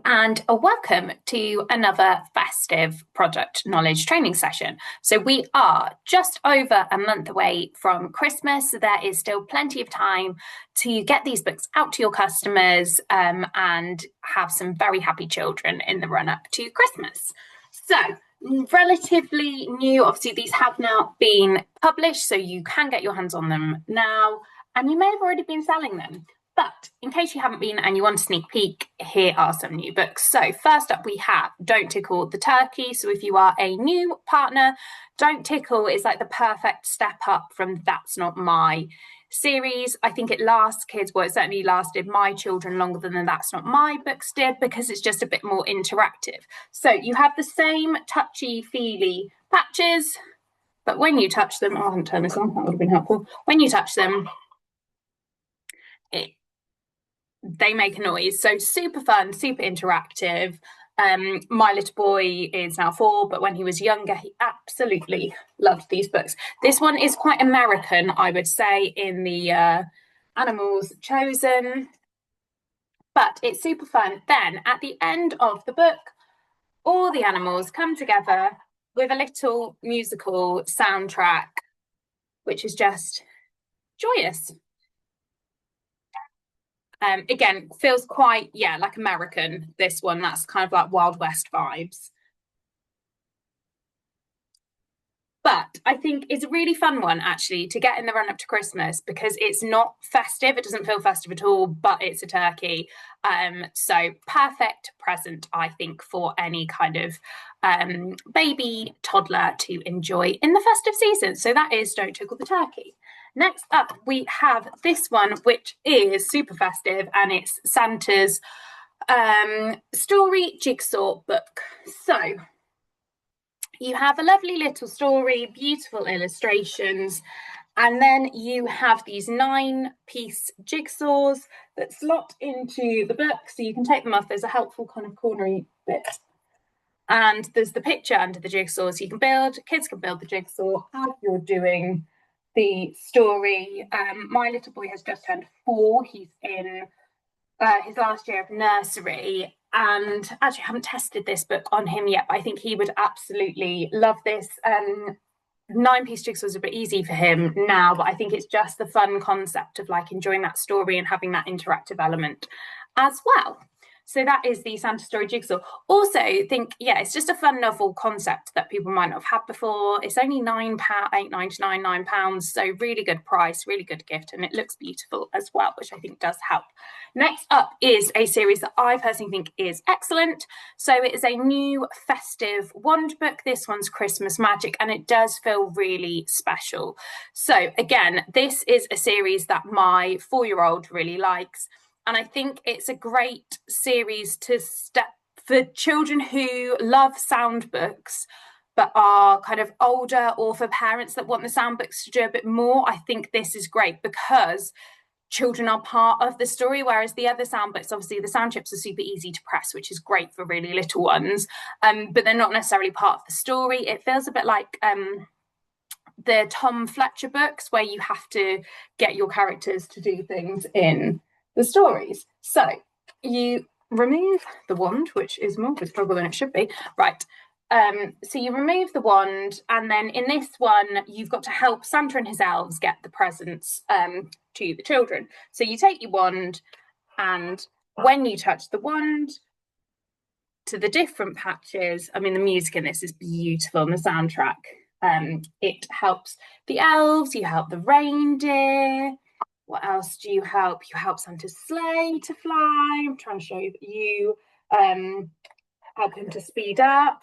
and a welcome to another festive product knowledge training session. So we are just over a month away from Christmas. So there is still plenty of time to get these books out to your customers and have some very happy children in the run up to Christmas. So relatively new, obviously these have now been published, so you can get your hands on them now, and you may have already been selling them. But in case you haven't been and you want a sneak peek, here are some new books. So first up, we have Don't Tickle the Turkey. So if you are a new partner, Don't Tickle is like the perfect step up from That's Not My series. I think it lasts kids, well, it certainly lasted my children longer than the That's Not My books did, because it's just a bit more interactive. So you have the same touchy-feely patches, but when you touch them, I haven't turned this on, that would have been helpful. When you touch them, they make a noise. So super fun, super interactive. My little boy is now 4, but when he was younger, he absolutely loved these books. This one is quite American, I would say, in the animals chosen, but it's super fun. Then at the end of the book, all the animals come together with a little musical soundtrack, which is just joyous. Again, feels quite, like American, this one. That's kind of like Wild West vibes. But I think it's a really fun one, actually, to get in the run up to Christmas, because it's not festive. It doesn't feel festive at all, but it's a turkey. So perfect present, I think, for any kind of baby toddler to enjoy in the festive season. So that is Don't Tickle the Turkey. Next up, we have this one, which is super festive, and it's Santa's story jigsaw book. So you have a lovely little story, beautiful illustrations, and then you have these 9-piece jigsaws that slot into the book, so you can take them off. There's a helpful kind of cornery bit. And there's the picture under the jigsaw, so you can build, kids can build the jigsaw as you're doing the story. My little boy has just turned 4. He's in his last year of nursery, and actually I haven't tested this book on him yet, but I think he would absolutely love this. 9-piece jigsaw is a bit easy for him now, but I think it's just the fun concept of like enjoying that story and having that interactive element as well. So that is the Santa Story Jigsaw. Also, think, it's just a fun novel concept that people might not have had before. It's only £8.99, so really good price, really good gift, and it looks beautiful as well, which I think does help. Next up is a series that I personally think is excellent. So it is a new festive wand book. This one's Christmas Magic, and it does feel really special. So again, this is a series that my 4-year-old really likes. And I think it's a great series to step for children who love sound books, but are kind of older, or for parents that want the sound books to do a bit more. I think this is great because children are part of the story, whereas the other sound books, obviously the sound chips are super easy to press, which is great for really little ones, but they're not necessarily part of the story. It feels a bit like the Tom Fletcher books, where you have to get your characters to do things in the stories. So you remove the wand, which is more of a struggle than it should be. Right. So you remove the wand, and then in this one, you've got to help Santa and his elves get the presents to the children. So you take your wand, and when you touch the wand to the different patches, I mean, the music in this is beautiful, and the soundtrack. It helps the elves, you help the reindeer. What else do you help? You help Santa's sleigh to fly. I'm trying to show you that you help him to speed up.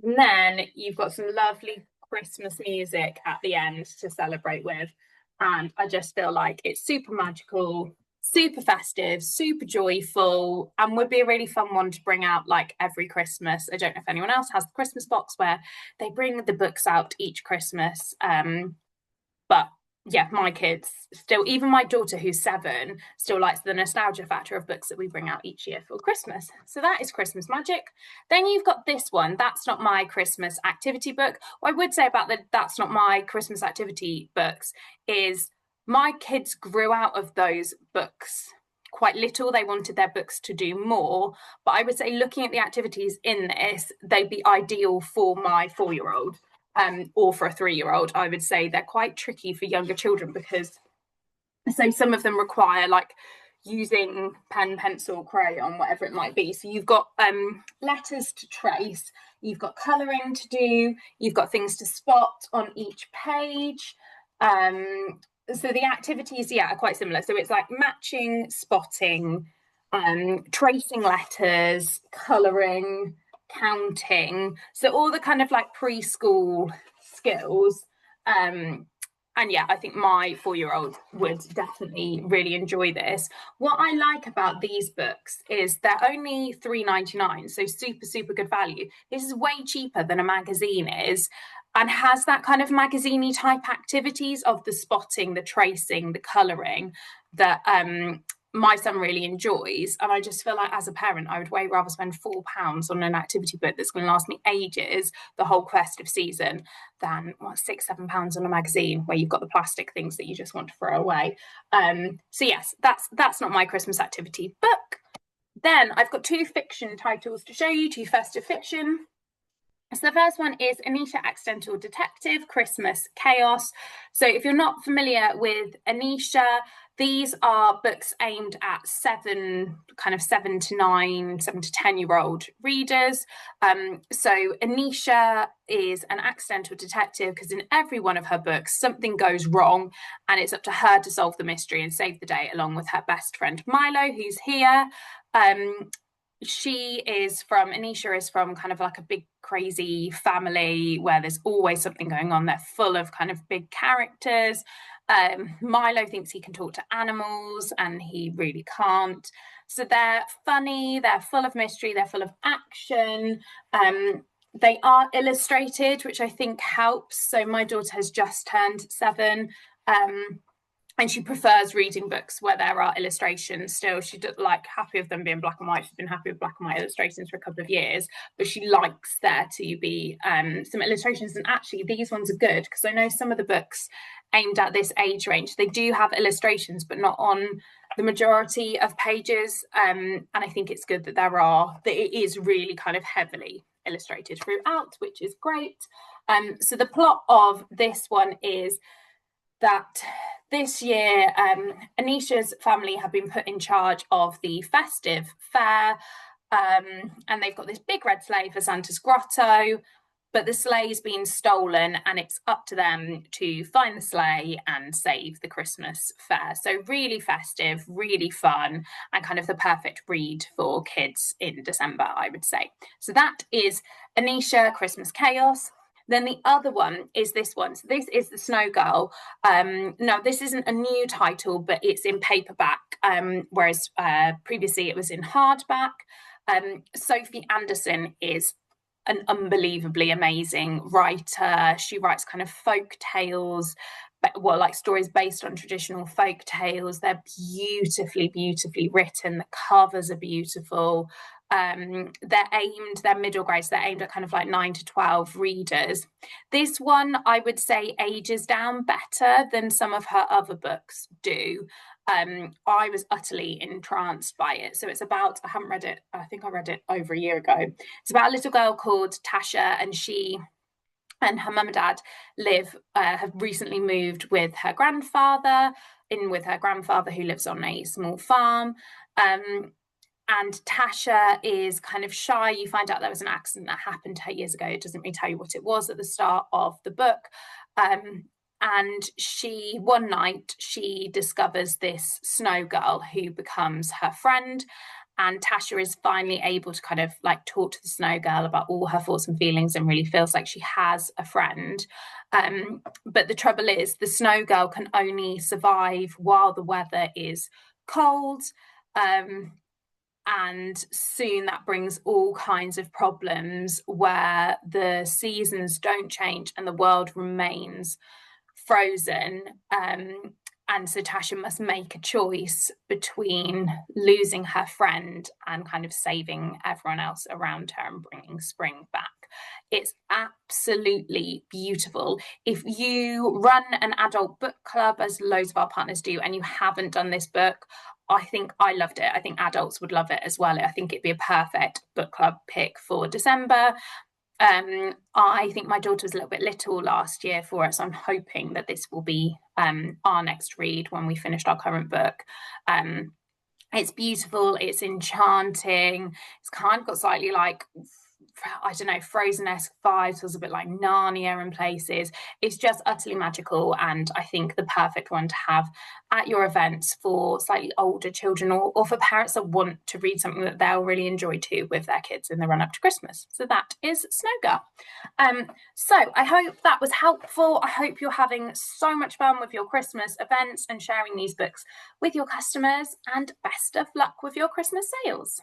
And then you've got some lovely Christmas music at the end to celebrate with. And I just feel like it's super magical, super festive, super joyful, and would be a really fun one to bring out like every Christmas. I don't know if anyone else has the Christmas box where they bring the books out each Christmas, but my kids still, even my daughter who's 7, still likes the nostalgia factor of books that we bring out each year for Christmas. So that is Christmas Magic. Then you've got this one, That's Not My Christmas Activity Book. What I would say about the That's Not My Christmas Activity books is my kids grew out of those books quite little. They wanted their books to do more, but I would say looking at the activities in this, they'd be ideal for my 4-year-old, or for a 3-year-old. I would say they're quite tricky for younger children because some of them require like using pen, pencil, crayon, whatever it might be. So you've got letters to trace, you've got colouring to do, you've got things to spot on each page. So the activities, are quite similar. So it's like matching, spotting, tracing letters, colouring, counting. So all the kind of like preschool skills. And I think my 4-year-old would definitely really enjoy this. What I like about these books is they're only £3.99, so super, super good value. This is way cheaper than a magazine is, and has that kind of magazine-y type activities of the spotting, the tracing, the colouring that my son really enjoys. And I just feel like as a parent, I would way rather spend £4 on an activity book that's going to last me ages, the whole festive season, than £6-7 on a magazine where you've got the plastic things that you just want to throw away. So yes, that's not my Christmas activity book. Then I've got 2 fiction titles to show you, 2 festive fiction. So the first one is Anisha Accidental Detective, Christmas Chaos. So if you're not familiar with Anisha, these are books aimed at 7 to 9, 7 to 10-year-old readers. So Anisha is an accidental detective because in every one of her books, something goes wrong and it's up to her to solve the mystery and save the day along with her best friend Milo, who's here. Anisha is from kind of like a big crazy family where there's always something going on. They're full of kind of big characters. Milo thinks he can talk to animals and he really can't. So they're funny, they're full of mystery, they're full of action. They are illustrated, which I think helps. So my daughter has just turned 7. And she prefers reading books where there are illustrations still. She does like happy with them being black and white. She's been happy with black and white illustrations for a couple of years, but she likes there to be some illustrations. And actually, these ones are good because I know some of the books aimed at this age range, they do have illustrations, but not on the majority of pages. And I think it's good that it is really kind of heavily illustrated throughout, which is great. So the plot of this one is that this year, Anisha's family have been put in charge of the festive fair, and they've got this big red sleigh for Santa's grotto, but the sleigh's been stolen and it's up to them to find the sleigh and save the Christmas fair. So really festive, really fun, and kind of the perfect read for kids in December, I would say. So that is Anisha Christmas Chaos. Then the other one is this one. So this is The Snow Girl. Now, this isn't a new title, but it's in paperback, whereas previously it was in hardback. Sophie Anderson is an unbelievably amazing writer. She writes kind of folk tales, like stories based on traditional folk tales. They're beautifully, beautifully written. The covers are beautiful. They're middle grade, so they're aimed at kind of like 9 to 12 readers. This one, I would say, ages down better than some of her other books do. I was utterly entranced by it. So it's about, I haven't read it, I think I read it over a year ago. It's about a little girl called Tasha, and she and her mum and dad have recently moved with her grandfather who lives on a small farm. And Tasha is kind of shy. You find out there was an accident that happened to her years ago. It doesn't really tell you what it was at the start of the book. And one night she discovers this snow girl who becomes her friend. And Tasha is finally able to kind of like talk to the snow girl about all her thoughts and feelings and really feels like she has a friend. But the trouble is the snow girl can only survive while the weather is cold. And soon that brings all kinds of problems where the seasons don't change and the world remains frozen. And so Tasha must make a choice between losing her friend and kind of saving everyone else around her and bringing spring back. It's absolutely beautiful. If you run an adult book club, as loads of our partners do, and you haven't done this book, I think I loved it. I think adults would love it as well. I think it'd be a perfect book club pick for December. I think my daughter was a little bit little last year for it, so I'm hoping that this will be our next read when we finished our current book. It's beautiful, it's enchanting, it's kind of got slightly like, I don't know, Frozen-esque vibes, was a bit like Narnia in places. It's just utterly magical, and I think the perfect one to have at your events for slightly older children, or for parents that want to read something that they'll really enjoy too with their kids in the run up to Christmas. So that is Snowgirl. So I hope that was helpful. I hope you're having so much fun with your Christmas events and sharing these books with your customers, and best of luck with your Christmas sales.